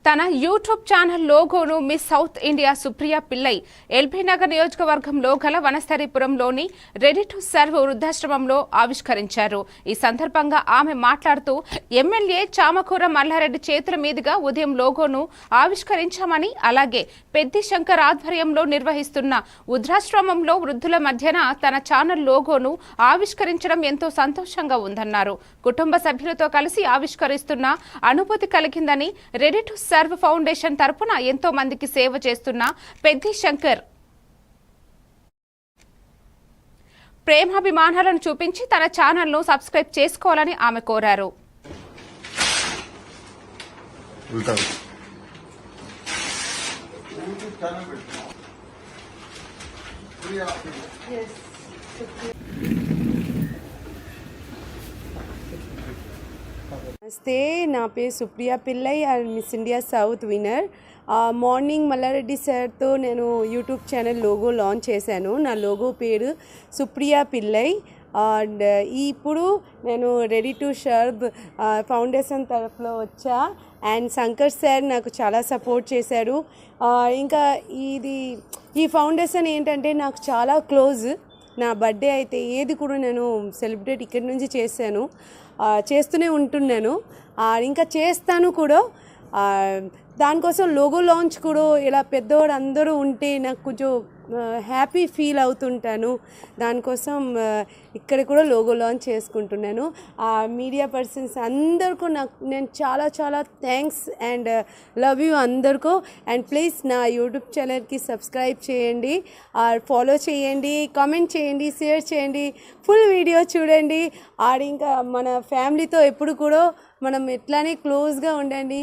తన YouTube channel లోగోను Miss South India Supriya Pillai LB Nagar నియోజకవర్గంలో గల వనస్థలిపురంలోని రెడీ టు సర్వ్ వృద్ధాశ్రమంలో ఆవిష్కరించారు. ఈ సందర్భంగా ఆమె మాట్లాడుతూ ఎమ్మెల్యే చామకూర మల్లారెడ్డి చేతుల మీదుగా ఉదయం లోగోను ఆవిష్కరించామని, అలాగే పెద్ది శంకర్ ఆధ్వర్యంలో నిర్వహిస్తున్న వృద్ధాశ్రమంలో వృద్ధుల మధ్యన తన ఛానల్ లోగోను ఆవిష్కరించడం ఎంతో సంతోషంగా ఉందన్నారు. కుటుంబ సభ్యులతో కలిసి ఆవిష్కరిస్తున్న అనుభూతి కలిగిందని, రెడీ టు సర్వ్ ఫౌండేషన్ తరపున ఎంతో మందికి సేవ చేస్తున్న పెద్ది శంకర్ ప్రేమాభిమానాలను చూపించి తన ఛానల్ను సబ్స్క్రైబ్ చేసుకోవాలని ఆమె కోరారు. నమస్తే, నా పేరు Supriya Pillai and Miss India South winner. Morning Malla Reddy సార్తో నేను యూట్యూబ్ ఛానల్ లోగో లాంచ్ చేశాను. నా లోగో పేరు సుప్రియా పిల్లై. అండ్ ఇప్పుడు నేను రెడీ టు సర్వ్ ఫౌండేషన్ తరఫులో వచ్చా. అండ్ శంకర్ సార్ నాకు చాలా సపోర్ట్ చేశారు. ఇంకా ఈ ఫౌండేషన్ ఏంటంటే నాకు చాలా క్లోజ్. నా బర్త్డే అయితే ఏది కూడా నేను సెలబ్రేట్ ఇక్కడి నుంచి చేస్తూనే ఉంటున్నాను, ఇంకా చేస్తాను కూడా. దానికోసం లోగో లాంచ్ కూడా ఇలా పెద్దవాడు అందరూ ఉంటే నాకు కొంచెం హ్యాపీ ఫీల్ అవుతుంటాను. దానికోసం ఇక్కడ కూడా లోగో లాంచ్ చేసుకుంటున్నాను. మీడియా పర్సన్స్ అందరికీ నేను చాలా చాలా థ్యాంక్స్ అండ్ లవ్ యూ అందరికీ. అండ్ ప్లీజ్ నా యూట్యూబ్ ఛానల్కి సబ్స్క్రైబ్ చేయండి, ఫాలో చేయండి, కామెంట్ చేయండి, షేర్ చేయండి, ఫుల్ వీడియో చూడండి. ఇంకా మన ఫ్యామిలీతో ఎప్పుడు కూడా మనం ఎట్లానే క్లోజ్గా ఉండండి.